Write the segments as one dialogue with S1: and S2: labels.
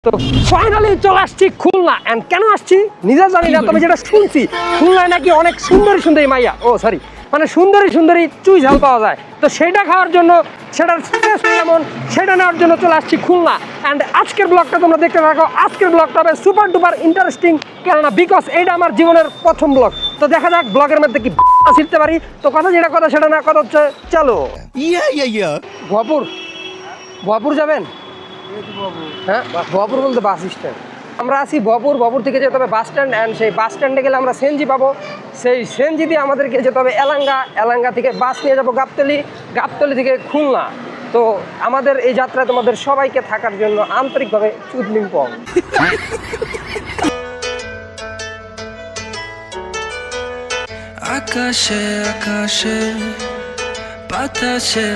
S1: তো ফাইনালি চলে আসছি খুলনা এন্ড কেন আসছি নিজে জানি না, তবে যেটা শুনছি খুলনায় নাকি অনেক সুন্দরী সুন্দরী মাইয়া মানে সুন্দরী চুই ঝাল পাওয়া যায়। তো সেটা খাওয়ার জন্য, সেটার টেস্ট কেমন সেটা নেওয়ার জন্য চলে আসছি খুলনা। অ্যান্ড আজকের ব্লগটা তোমরা দেখতে থাকো। আজকের ব্লগটা হবে সুপার ডুপার ইন্টারেস্টিং, কেননা বিকজ এইটা আমার জীবনের প্রথম ব্লগ। তো দেখা যাক ব্লগের মধ্যে কি শিখতে পারি। তো কথা যেটা কথা সেটা না, কথা হচ্ছে চলো ভুয়াপুর যাবেন। হ্যাঁ, ভুয়াপুর বলতে বাস স্ট্যান্ড। আমরা আছি ভুয়াপুর থেকে যেতে হবে বাস স্ট্যান্ড, অ্যান্ড সেই বাস স্ট্যান্ডে গেলে আমরা সিএনজি পাবো। সেই সিএনজি দিয়ে আমাদেরকে যেতে হবে এলাঙ্গা থেকে বাস নিয়ে যাবো গাবতলী থেকে খুলনা। তো আমাদের এই যাত্রায় তোমাদের সবাইকে থাকার জন্য আন্তরিকভাবে চুদলিং পং।
S2: আকাশে আকাশে বাতাসে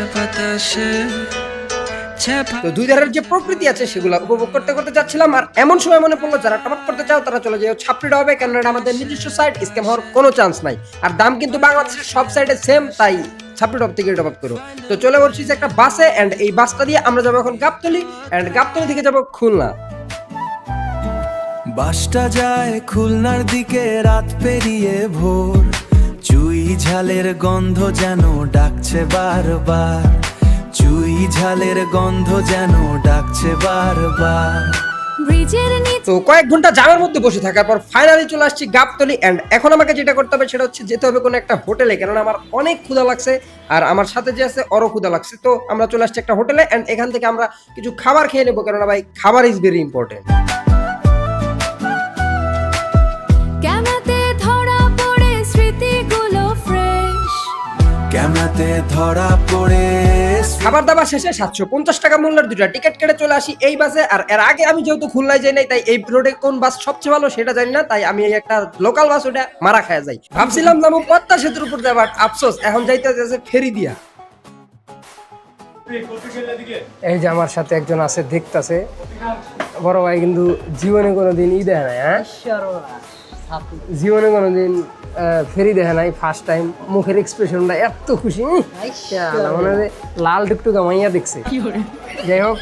S1: তো দুই ধারের যে প্রকৃতি আছে সেগুলো উপভোগ করতে করতে যাচ্ছিলাম। আর এমন সময় মনে পড়লো যারা টপ আপ করতে চাও তারা চলে যাও ছাপড়িটা হবে, কেননা এটা আমাদের নিজস্ব সাইট, স্ক্যাম হওয়ার কোনো চান্স নাই। আর দাম কিন্তু বাংলাদেশের সব সাইডে সেম, তাই ছাপড়ি টপ থেকে টপ আপ করো। তো চলে বলছি যে একটা বাসে, এন্ড এই বাসটা দিয়ে আমরা যাবো এখন গাবতলী, এন্ড গাবতলী থেকে যাবো খুলনা।
S2: বাসটা যায় খুলনার দিকে রাত পেরিয়ে ভোর, চুই ঝালের গন্ধ যেন ডাকছে বারবার, চুই ঝালের গন্ধ যেন ডাকছে বারবার।
S1: তো কয়েক ঘন্টা জামের মধ্যে বসে থাকার পর ফাইনালি চলে আসছি গাবতলী। এন্ড এখন আমাকে যেটা করতে হবে সেটা হচ্ছে যেতে হবে কোনো একটা হোটেলে, কেননা আমার অনেক ক্ষুধা লাগছে আর আমার সাথে যে আছে ওরও ক্ষুধা লাগছে। তো আমরা চলে আসছি একটা হোটেলে, এন্ড এখান থেকে আমরা কিছু খাবার খেয়ে নেবো, কেননা ভাই খাবার ইজ ভেরি ইম্পর্টেন্ট।
S2: ক্যামেরাতে ধরা পড়ে
S1: খাবার দাবার শেষে 750 টাকা মূল্যের দুটা টিকিট কেটে চলে আসি এই বাসে। আর এর আগে আমি যেহেতু খুলনায় যাই নাই, তাই এই রোডে কোন বাস সবচেয়ে ভালো সেটা জানি না, তাই আমি এই একটা লোকাল বাস ওটা মারা খায় যাই। ভাবছিলাম যাবো পদ্মা সেতুর উপর যাবার, আফসোস এখন যাইতে যাচ্ছে ফেরি দিয়া। এই যে আমার সাথে একজন আছে দেখতাছে, বড় ভাই কিন্তু জীবনে কোনোদিন দেয় নাই, হ্যাঁ জীবনে কোনোদিন ফেরি দেখে নাই, ফার্স্ট টাইম। মুখের এক্সপ্রেশনটা এত খুশি, মানে লাল টুকটুকা মাইয়া দেখছে। যাই হোক,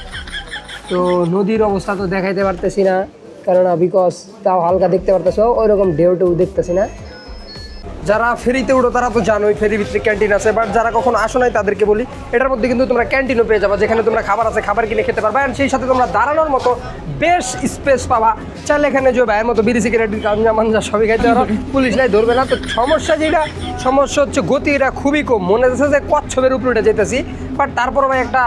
S1: তো নদীর অবস্থা তো দেখাইতে পারতেছি না, কেননা বিকজ তাও হালকা দেখতে পারতেছো, ওই রকম ঢেউ দেখতেছি না। যারা ফেরিতে উঠো তারা তো জানোই ফেরির ভিতরে ক্যান্টিন আছে, বাট যারা কখনো আসো নাই তাদেরকে বলি এটার মধ্যে কিন্তু তোমরা ক্যান্টিনও পেয়ে যাবা, যেখানে তোমরা খাবার আছে, খাবার কিনে খেতে পারবা। অ্যান্ড সেই সাথে তোমরা দাঁড়ানোর মতো বেশ স্পেস পাবা। চাইলে এখানে যে ভাইয়ের মতো বিড়ি সিগারেট গাঞ্জা মাঞ্জা সবই খাইতে পারো, পুলিশ নাই ধরবে না। তো সমস্যা হচ্ছে গতি, এটা খুবই কম। মনে হচ্ছে যে কচ্ছপের উপরে উঠে যেতেছি, বাট তারপর ভাই একটা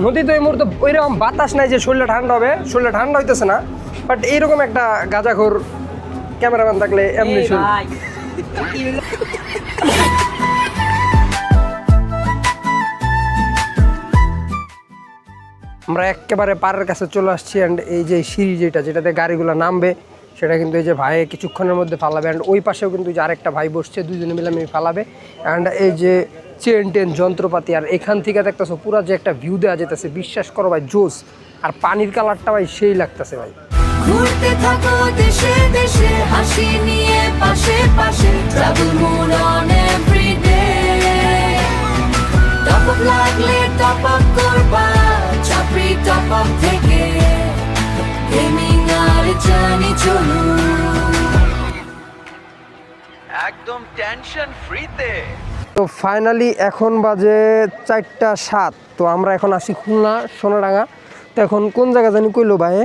S1: নদী তো এই মুহূর্তে ওইরকম বাতাস নাই যে শরীরটা ঠান্ডা হবে, শরীরটা ঠান্ডা হইতেছে না। বাট এইরকম একটা গাঁজাখোর ক্যামেরাম্যান থাকলে এমনি আমরা একেবারে পাড়ের কাছে চলে আসছি। অ্যান্ড এই যে সিঁড়ি যেটাতে গাড়িগুলো নামবে সেটা কিন্তু এই যে ভাই কিছুক্ষণের মধ্যে ফালাবে। অ্যান্ড ওই পাশেও কিন্তু যে আরেকটা ভাই বসছে, দুজনে মিলে ফালাবে। অ্যান্ড এই যে চেন যন্ত্রপাতি, আর এখান থেকে দেখতেছো পুরো যে একটা ভিউ দেওয়া যেতেছে, বিশ্বাস করো ভাই জোস। আর পানির কালারটা ভাই সেই লাগতেছে ভাই।
S3: ঘুরতে থাকো দেশে দেশে, হাসি নিয়ে পাশে পাশে, travel mood on everyday. Top up লাগলে টপ আপ করবা, চাকরি টপ আপ থেকে গেমিং আর জানি চলু,
S2: একদম টেনশন ফ্রিতে।
S1: তো ফাইনালি এখন বাজে 4টা 7। তো আমরা এখন আসি খুলনা সোনাডাঙ্গা। তো এখন কোন জায়গা জানি কইলো ভাই,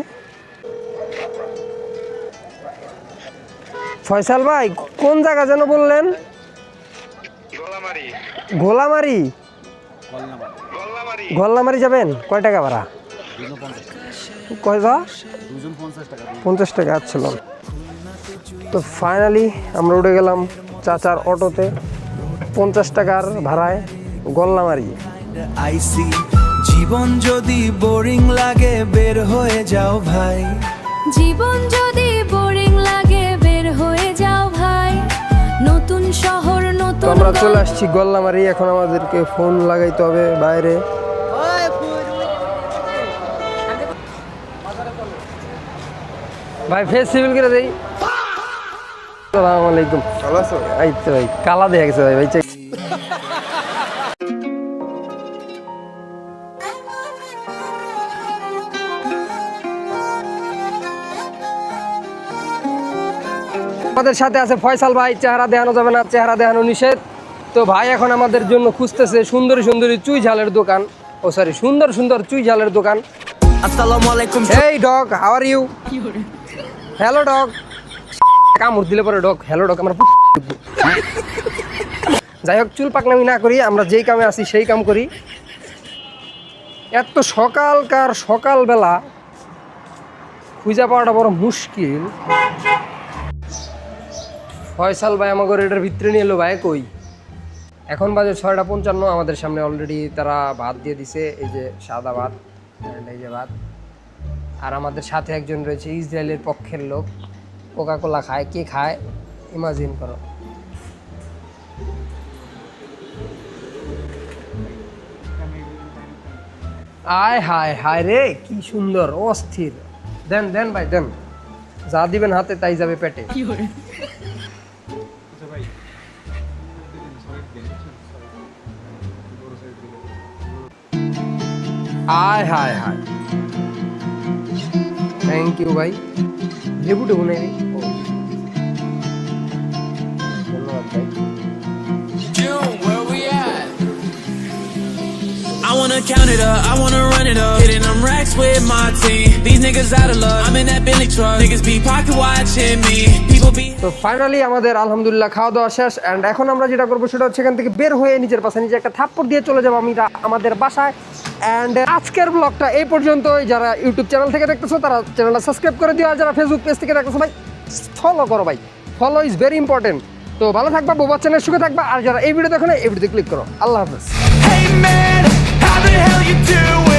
S1: ফয়সাল ভাই কোন জায়গা যেন বললেন? গোল্লামারি যাবেন? কয় টাকা ভাড়া? কয়টা? 50 টাকা। আচ্ছা, তো ফাইনালি আমরা উঠে গেলাম চাচার অটোতে 50 টাকার ভাড়ায় গোল্লামারি।
S2: আইসি জীবন যদি বোরিং লাগে বের হয়ে যাও ভাই,
S3: জীবন যদি বোরিং লাগে বের হয়ে যাও ভাই, নতুন শহর নতুন।
S1: তো আমরা চলে আসছি গোল্লামারি। এখন আমাদেরকে ফোন লাগাইতে হবে বাইরে। ভাই ফেস সিভিল করে দেই। আসসালামু আলাইকুম। ভালো আছো? এই তো ভাই কালা দেখা গেছে ভাই। আমাদের সাথে আছে ফয়সাল ভাই, চেহারা দেখানো যাবে না, চেহারা দেখানো নিষেধ। তো ভাই এখন আমাদের জন্য খুঁজতেছে সুন্দরী সুন্দরী চুই ঝালের দোকান, ও সরি সুন্দর সুন্দর চুই ঝালের দোকান।
S2: আসসালামু আলাইকুম।
S1: Hey dog, how are you? Hello dog. কামড় দিলে পরে ডগ হ্যালো ডগ আমার। যাই হোক, চুল পাকনামি না করি, আমরা যেই কামে আছি সেই কাম করি। এত সকালবেলা খুঁজা পাওয়াটা বড় মুশকিল। ফয়সাল ভাই আমাকে এটার ভিতরে নিয়ে এলো, ভাই কই? এখন বাজে 6:55, আমাদের সামনে অলরেডি তারা ভাত দিয়ে দিছে, এই যে সাদা ভাত, এই যে ভাত। আর আমাদের সাথে একজন রয়েছে ইসরায়েলের পক্ষের লোক, কোকা কোলা খায়। কে খায় ইমাজিন করো। আয় হায় হায় রে, কি সুন্দর, অস্থির। দেন দেন ভাই দেন, যা দিবেন হাতে তাই যাবে পেটে। আয় হায় হায়, থ্যাংক ইউ ভাই। লেবু টেবু নেই? ধন্যবাদ ভাই।
S4: June, where we at? I wanna count it up, I wanna run it up. Hitting them racks with my team. These niggas out of luck. I'm in that Bentley truck. Niggas be pocket watching me. People be.
S1: তো finally আমাদের আলহামদুলিল্লাহ খাওয়া দাওয়া শেষ। And এখন আমরা যেটা করবো সেটা হচ্ছে এখান থেকে বের হয়ে নিজের পাশে নিজে একটা থাপ্পড় দিয়ে চলে যাবো আমি আমাদের বাসায়। অ্যান্ড আজকের ব্লগটা এই পর্যন্তই। যারা ইউটিউব চ্যানেল থেকে দেখতেছো তারা চ্যানেলটা সাবস্ক্রাইব করে দিও, আর যারা ফেসবুক পেজ থেকে দেখতেছো ভাই ফলো করো ভাই, ফলো ইজ ভেরি ইম্পর্টেন্ট। তো ভালো থাকবা, বউ বাচ্চানের সুখে থাকবা। আর যারা এই ভিডিও দেখো না, এই ভিডিওতে ক্লিক করো। আল্লাহ হাফেজ।
S2: Hey man, how the hell you doing?